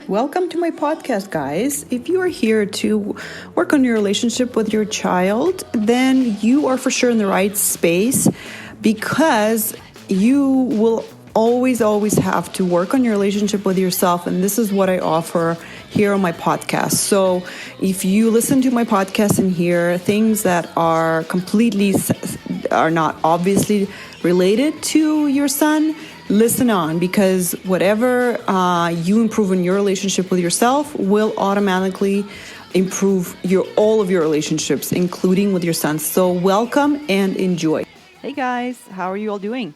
Welcome to my podcast, guys. If you are here to work on your relationship with your child, then you are for sure in the right space because you will always have to work on your relationship with yourself. And this is what I offer here on my podcast. So if you listen to my podcast and hear things that are not obviously related to your son, listen on, because whatever you improve in your relationship with yourself will automatically improve all of your relationships, including with your son. So welcome and enjoy. Hey guys, how are you all doing?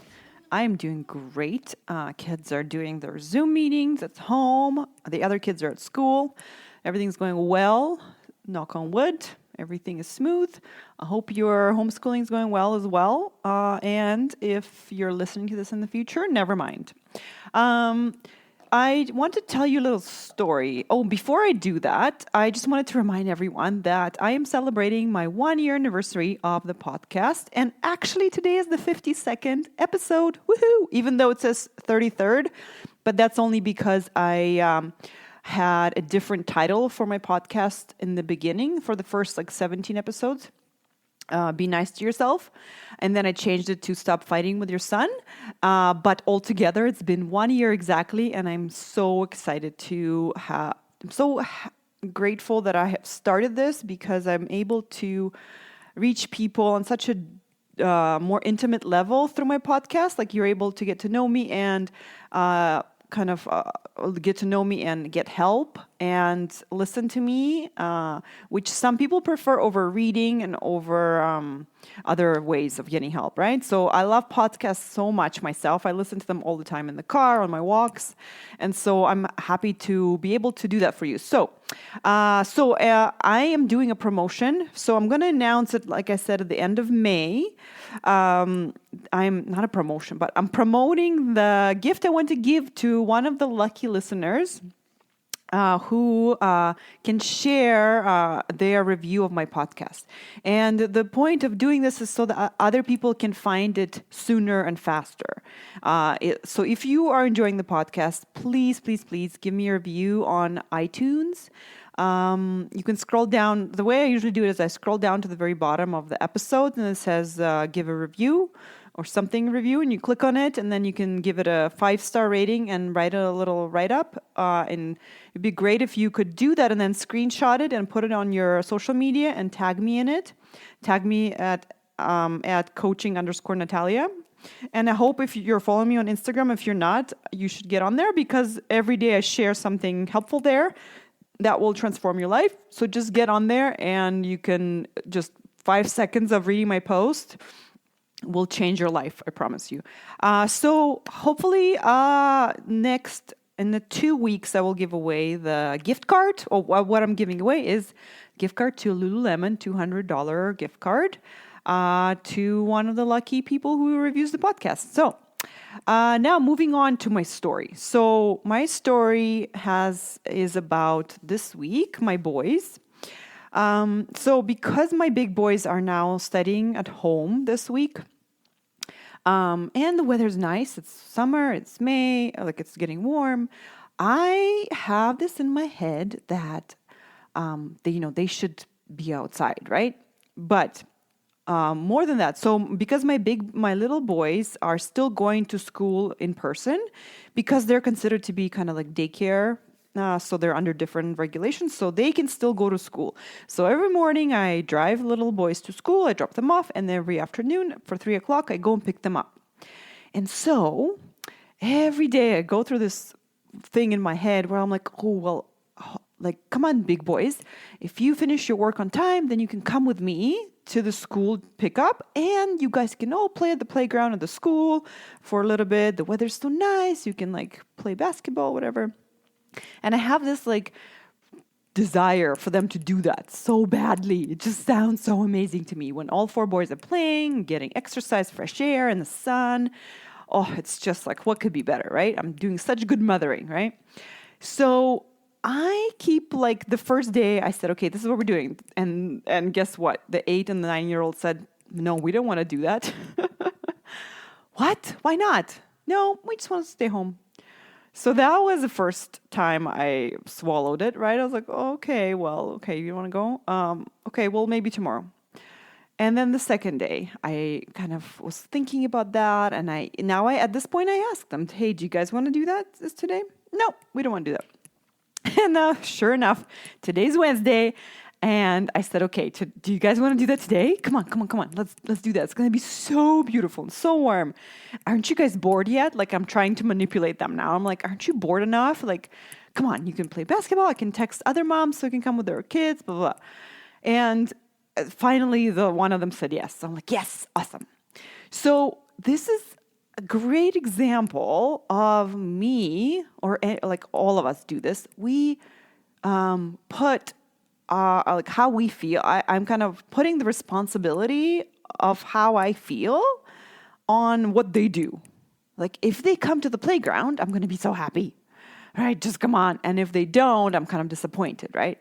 I'm doing great. Kids are doing their Zoom meetings at home. The other kids are at school. Everything's going well. Knock on wood. Everything is smooth. I hope your homeschooling is going well as well. And if you're listening to this in the future, never mind. I want to tell you a little story. Oh, before I do that, I just wanted to remind everyone that I am celebrating my 1-year anniversary of the podcast. And actually, today is the 52nd episode. Woohoo! Even though it says 33rd. But that's only because I had a different title for my podcast in the beginning for the first 17 episodes. Be nice to yourself. And then I changed it to Stop Fighting with Your Son. But altogether, it's been 1 year exactly. And I'm so excited grateful that I have started this because I'm able to reach people on such a more intimate level through my podcast. Like you're able to get to know me and get to know me and get help and listen to me, which some people prefer over reading and over other ways of getting help, right? So I love podcasts so much myself. I listen to them all the time in the car, on my walks. And so I'm happy to be able to do that for you. So I am doing a promotion. So I'm going to announce it, like I said, at the end of May. I'm not a promotion, but I'm promoting the gift I want to give to one of the lucky listeners who can share their review of my podcast. And the point of doing this is so that other people can find it sooner and faster. So if you are enjoying the podcast, please give me a review on iTunes. You can scroll down. The way I usually do it is I scroll down to the very bottom of the episode and it says give a review or something review, and you click on it, and then you can give it a 5-star rating and write a little write-up. And it'd be great if you could do that and then screenshot it and put it on your social media and tag me in it. Tag me at coaching_Natalia. And I hope if you're following me on Instagram, if you're not, you should get on there because every day I share something helpful there that will transform your life. So just get on there and you can just 5 seconds of reading my post will change your life, I promise you. So hopefully next in the 2 weeks, I will give away the gift card. Or what I'm giving away is gift card to Lululemon, $200 gift card to one of the lucky people who reviews the podcast. So now moving on to my story. So my story is about this week, my boys. So because my big boys are now studying at home this week, and the weather's nice, it's summer, it's May, it's getting warm, I have this in my head that, they should be outside, right? But more than that, so because my little boys are still going to school in person, because they're considered to be kind of like daycare. So they're under different regulations, so they can still go to school. So every morning I drive little boys to school, I drop them off, and every afternoon for 3 o'clock, I go and pick them up. And so every day I go through this thing in my head where I'm like, come on, big boys. If you finish your work on time, then you can come with me to the school pickup, and you guys can all play at the playground at the school for a little bit. The weather's so nice, you can play basketball, whatever. And I have this desire for them to do that so badly. It just sounds so amazing to me when all 4 boys are playing, getting exercise, fresh air in the sun. Oh, it's just what could be better, right? I'm doing such good mothering, right? So I keep the first day I said, okay, this is what we're doing. And guess what? The 8 and the 9-year-old said, no, we don't want to do that. What? Why not? No, we just want to stay home. So that was the first time I swallowed it, right? I was like, oh, okay, you want to go? Okay, well, maybe tomorrow. And then the second day, I kind of was thinking about that, and at this point I asked them, hey, do you guys want to do that this today? No, we don't want to do that. And sure enough, today's Wednesday, and I said, okay, do you guys want to do that today? Come on. Let's do that. It's going to be so beautiful and so warm. Aren't you guys bored yet? Like, I'm trying to manipulate them now. I'm like, aren't you bored enough? Like, come on, you can play basketball. I can text other moms so you can come with their kids, blah, blah, blah. And finally, the one of them said yes. So I'm like, yes, awesome. So this is a great example of me, or like all of us do this. We put like how we feel. I'm kind of putting the responsibility of how I feel on what they do. Like if they come to the playground, I'm going to be so happy, right? Just come on. And if they don't, I'm kind of disappointed, right?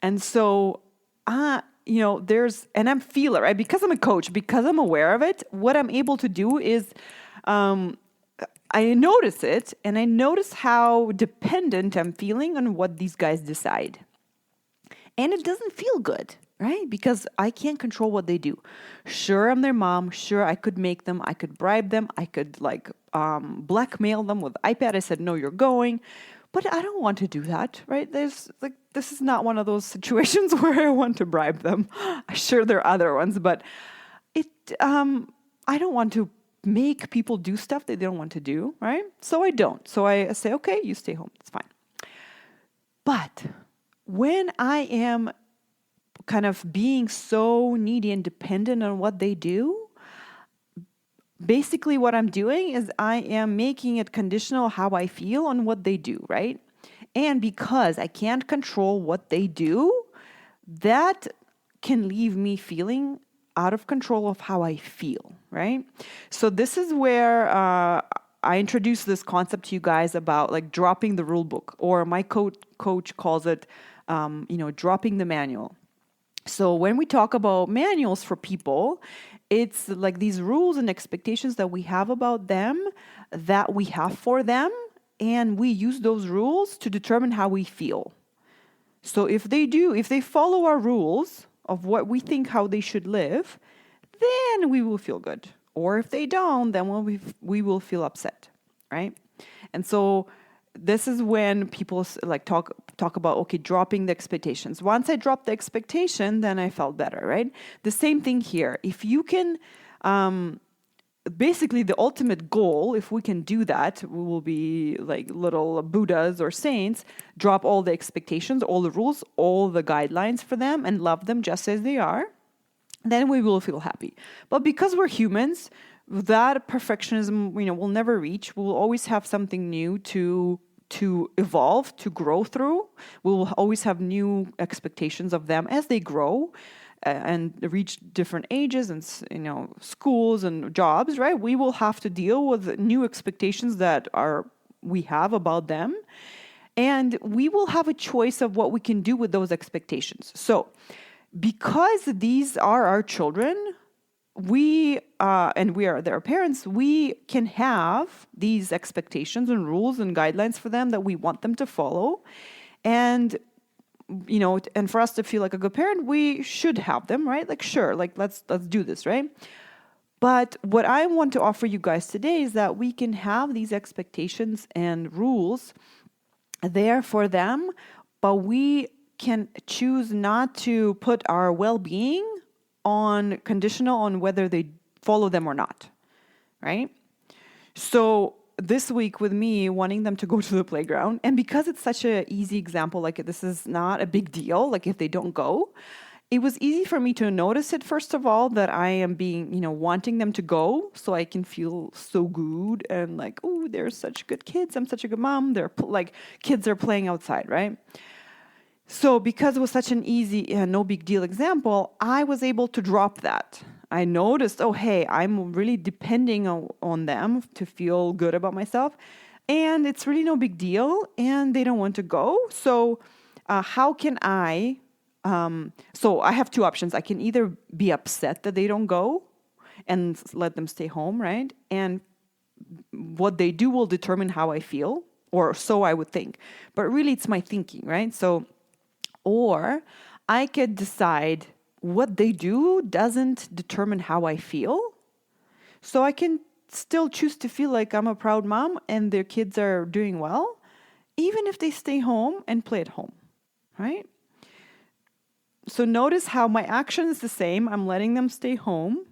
And so, and I'm feeler, right? Because I'm a coach, because I'm aware of it, what I'm able to do is I notice it, and I notice how dependent I'm feeling on what these guys decide. And it doesn't feel good, right? Because I can't control what they do. Sure, I'm their mom. Sure, I could make them. I could bribe them. I could blackmail them with iPad. I said, no, you're going. But I don't want to do that, right? This is not one of those situations where I want to bribe them. Sure, there are other ones, but I don't want to make people do stuff that they don't want to do, right? So I don't. So I say, okay, you stay home. It's fine. But when I am kind of being so needy and dependent on what they do, basically what I'm doing is I am making it conditional how I feel on what they do, right? And because I can't control what they do, that can leave me feeling out of control of how I feel, right? So this is where I introduced this concept to you guys about like dropping the rule book, or my coach calls it, dropping the manual. So when we talk about manuals for people, it's like these rules and expectations that we have about them, that we have for them, and we use those rules to determine how we feel. So if they follow our rules of what we think how they should live, then we will feel good. Or if they don't, then we will feel upset, right? And so this is when people like talk about, okay, dropping the expectations. Once I dropped the expectation, then I felt better, right? The same thing here. If you can, basically the ultimate goal, if we can do that, we will be like little Buddhas or saints, drop all the expectations, all the rules, all the guidelines for them, and love them just as they are. Then we will feel happy. But because we're humans, that perfectionism, we'll never reach. We'll always have something new to evolve, to grow through. We'll always have new expectations of them as they grow and reach different ages and schools and jobs, right? We will have to deal with new expectations that we have about them, and we will have a choice of what we can do with those expectations. So because these are our children, and we are their parents, we can have these expectations and rules and guidelines for them that we want them to follow. And, and for us to feel like a good parent, we should have them, right? Like, sure, like let's do this, right? But what I want to offer you guys today is that we can have these expectations and rules there for them, but we can choose not to put our well-being conditional on whether they follow them or not, right? So this week with me wanting them to go to the playground, and because it's such an easy example, like this is not a big deal, like if they don't go, it was easy for me to notice it, first of all, that I am being, wanting them to go so I can feel so good and like, oh, they're such good kids. I'm such a good mom. They're like, kids are playing outside, right? So because it was such an easy, no big deal example, I was able to drop that. I noticed, oh, hey, I'm really depending on them to feel good about myself. And it's really no big deal. And they don't want to go. So how can I... so I have two options. I can either be upset that they don't go and let them stay home, right? And what they do will determine how I feel. or so I would think. But really, it's my thinking, right? So, or I could decide what they do doesn't determine how I feel. So I can still choose to feel like I'm a proud mom and their kids are doing well, even if they stay home and play at home, right? So notice how my action is the same. I'm letting them stay home,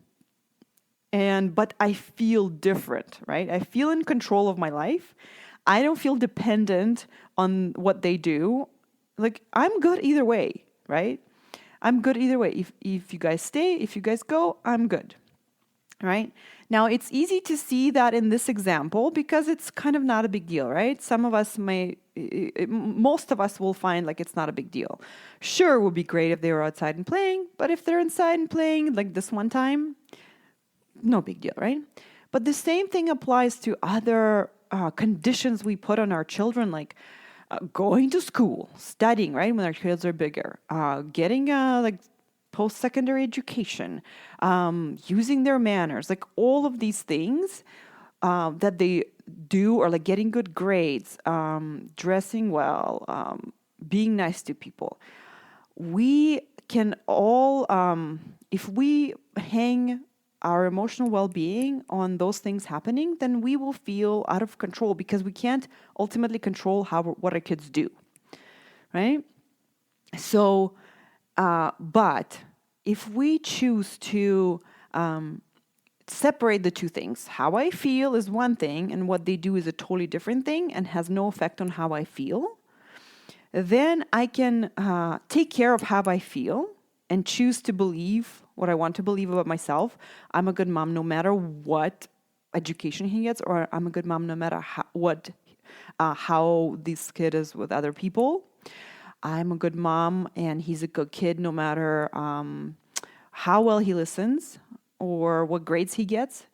but I feel different, right? I feel in control of my life. I don't feel dependent on what they do. Like, I'm good either way, right? I'm good either way. If you guys stay, if you guys go, I'm good. Right? Now, it's easy to see that in this example because it's kind of not a big deal, right? Most of us will find like it's not a big deal. Sure, it would be great if they were outside and playing, but if they're inside and playing like this one time, no big deal, right? But the same thing applies to other conditions we put on our children, like going to school, studying, right? When our kids are bigger, getting like post-secondary education, using their manners, like all of these things that they do, or like getting good grades, dressing well, being nice to people. We can all, if we hang our emotional well-being on those things happening, then we will feel out of control because we can't ultimately control what our kids do, right? So, but if we choose to separate the two things, how I feel is one thing and what they do is a totally different thing and has no effect on how I feel, then I can take care of how I feel and choose to believe what I want to believe about myself. I'm a good mom no matter what education he gets, or I'm a good mom no matter how this kid is with other people. I'm a good mom and he's a good kid no matter how well he listens or what grades he gets.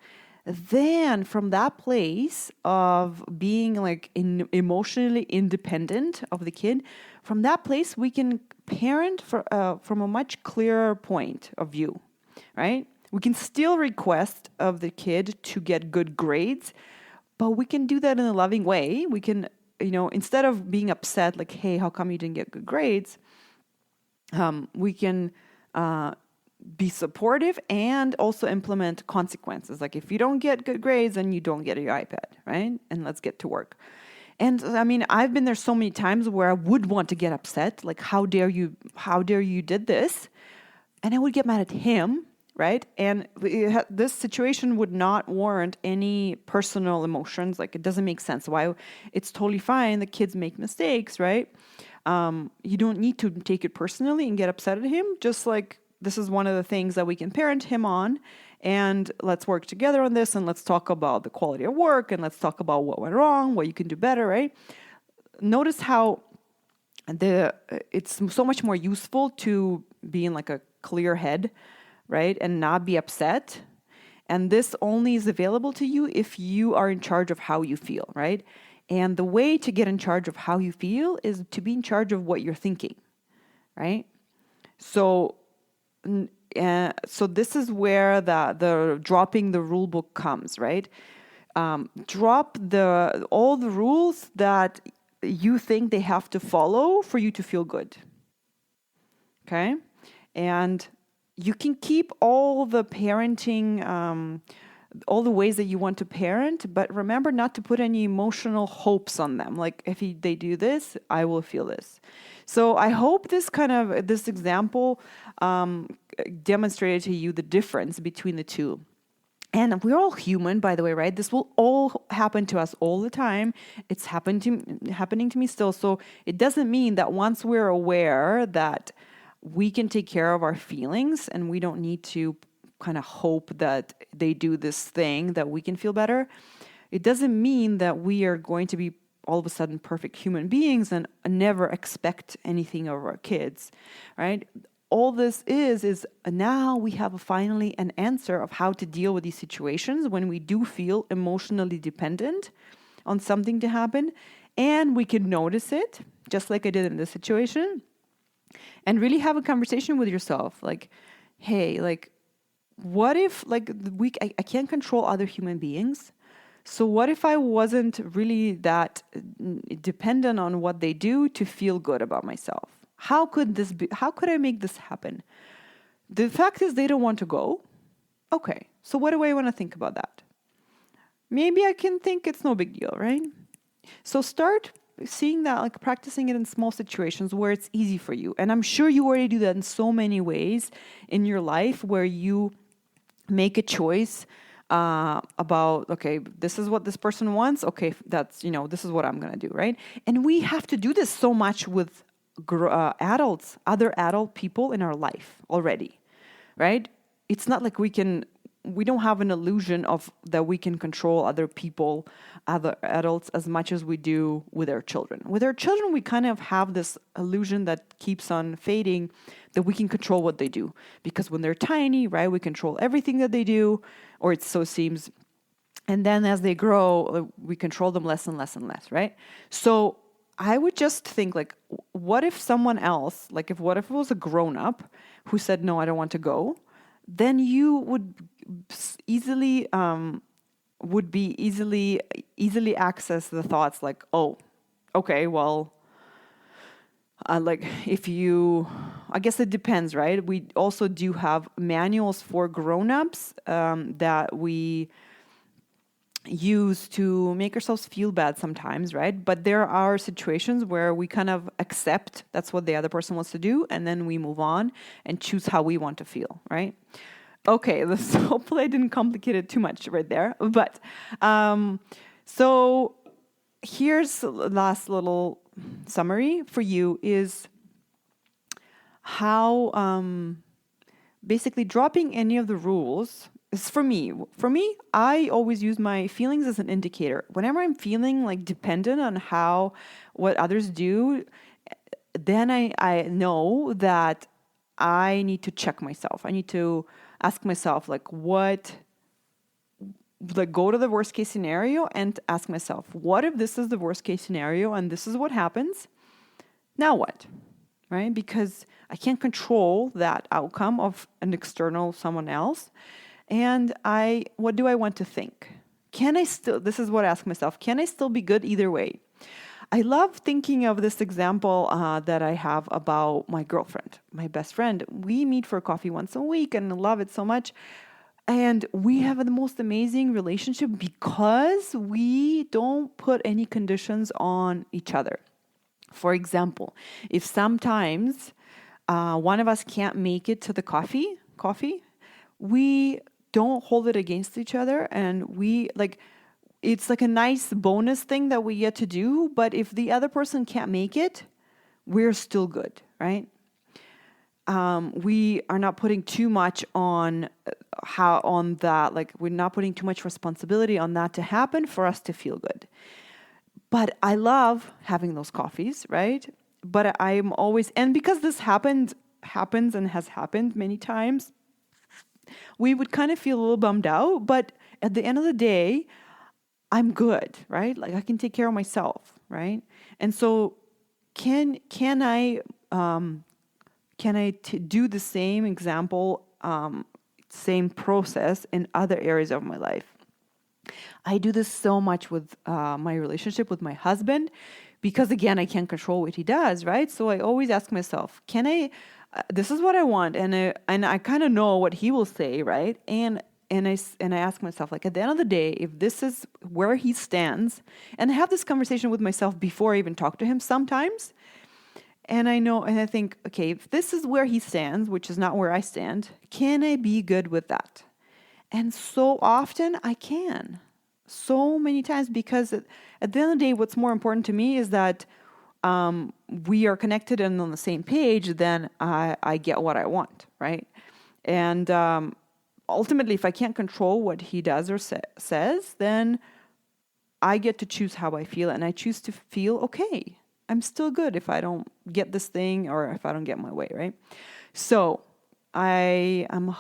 Then from that place of being like emotionally independent of the kid, from that place we can parent from a much clearer point of view, right? We can still request of the kid to get good grades, but we can do that in a loving way. We can, instead of being upset, like, hey, how come you didn't get good grades? We can be supportive and also implement consequences. Like, if you don't get good grades, then you don't get your iPad, right? And let's get to work. And I mean, I've been there so many times where I would want to get upset, like, how dare you did this? And I would get mad at him, right? And this situation would not warrant any personal emotions. Like, it doesn't make sense. Why? It's totally fine. The kids make mistakes, right? You don't need to take it personally and get upset at him. Just like, this is one of the things that we can parent him on, and let's work together on this, and let's talk about the quality of work, and let's talk about what went wrong, what you can do better, right? Notice how it's so much more useful to be in like a clear head, right? And not be upset. And this only is available to you if you are in charge of how you feel, right? And the way to get in charge of how you feel is to be in charge of what you're thinking, right? So this is where the dropping the rule book comes, right? Drop all the rules that you think they have to follow for you to feel good. Okay? And you can keep all the parenting, all the ways that you want to parent, but remember not to put any emotional hopes on them. Like, if they do this, I will feel this. So I hope this example demonstrated to you the difference between the two. And we're all human, by the way, right? This will all happen to us all the time. It's happening to me still. So it doesn't mean that once we're aware that we can take care of our feelings and we don't need to kind of hope that they do this thing that we can feel better, it doesn't mean that we are going to be all of a sudden perfect human beings and never expect anything of our kids, right? All this is now we have finally an answer of how to deal with these situations when we do feel emotionally dependent on something to happen, and we can notice it, just like I did in this situation, and really have a conversation with yourself, like, hey, like, what if, like, I can't control other human beings, So what if I wasn't really that dependent on what they do to feel good about myself? How could this be? How could I make this happen? The fact is they don't want to go. Okay. So what do I want to think about that? Maybe I can think it's no big deal, right? So start seeing that, like practicing it in small situations where it's easy for you. And I'm sure you already do that in so many ways in your life where you make a choice about, okay, this is what this person wants. Okay, that's, this is what I'm going to do, right? And we have to do this so much with adults, other adult people in our life already, right? It's not like we don't have an illusion of that we can control other people, other adults as much as we do with our children. With our children, we kind of have this illusion that keeps on fading that we can control what they do. Because when they're tiny, right, we control everything that they do, or it so seems. And then as they grow, we control them less and less and less, right? So I would just think like, what if someone else, what if it was a grown-up who said, no, I don't want to go? Then you would easily access the thoughts like, oh, okay, well, I guess it depends, right? We also do have manuals for grown-ups that we use to make ourselves feel bad sometimes, right? But there are situations where we kind of accept that's what the other person wants to do, and then we move on and choose how we want to feel, right? Okay, hopefully I didn't complicate it too much right there. But so here's the last little summary for you is how basically dropping any of the rules is for me. For me, I always use my feelings as an indicator. Whenever I'm feeling like dependent on what others do, then I know that I need to check myself. I need to ask myself go to the worst case scenario and ask myself, what if this is the worst case scenario and this is what happens? Now what? Right? Because I can't control that outcome of an external someone else. And what do I want to think? This is what I ask myself, can I still be good either way? I love thinking of this example that I have about my girlfriend, my best friend. We meet for coffee once a week and I love it so much. And we have the most amazing relationship because we don't put any conditions on each other. For example, if sometimes one of us can't make it to the coffee, we don't hold it against each other, and it's like a nice bonus thing that we get to do. But if the other person can't make it, we're still good, right? We are not putting too much on that. Like, we're not putting too much responsibility on that to happen for us to feel good. But I love having those coffees, right? But I'm always, and because this happens and has happened many times, we would kind of feel a little bummed out. But at the end of the day, I'm good, right? Like, I can take care of myself, right? And so can I do the same example, same process in other areas of my life? I do this so much with my relationship with my husband because, again, I can't control what he does, right? So I always ask myself, this is what I want, and I kind of know what he will say, right? And I ask myself, like, at the end of the day, if this is where he stands, and I have this conversation with myself before I even talk to him sometimes, and I know, and I think, okay, if this is where he stands, which is not where I stand, can I be good with that? And so often I can, so many times, because at the end of the day, what's more important to me is that we are connected and on the same page, then I get what I want, right? And ultimately, if I can't control what he does or says, then I get to choose how I feel, and I choose to feel okay. I'm still good if I don't get this thing or if I don't get my way, right? So I am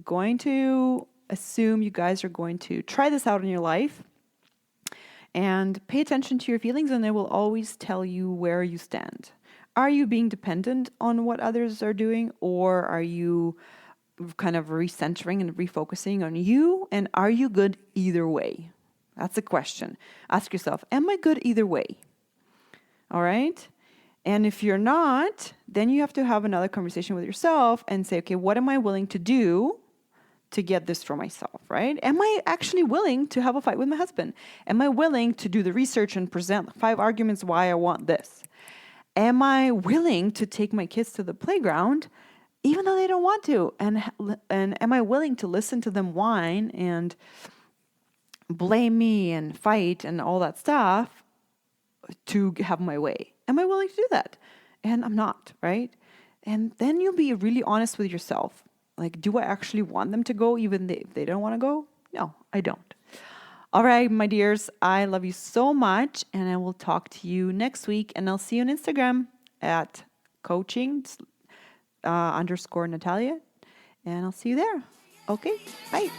going to assume you guys are going to try this out in your life and pay attention to your feelings, and they will always tell you where you stand. Are you being dependent on what others are doing, or are you kind of recentering and refocusing on you? And are you good either way? That's a question. Ask yourself, am I good either way? All right? And if you're not, then you have to have another conversation with yourself and say, okay, what am I willing to do to get this for myself, right? Am I actually willing to have a fight with my husband? Am I willing to do the research and present 5 arguments why I want this? Am I willing to take my kids to the playground even though they don't want to? And am I willing to listen to them whine and blame me and fight and all that stuff to have my way? Am I willing to do that? And I'm not, right? And then you'll be really honest with yourself. Like, do I actually want them to go even if they don't want to go? No, I don't. All right, my dears, I love you so much, and I will talk to you next week, and I'll see you on Instagram at coaching _ Natalia, and I'll see you there. Okay, bye.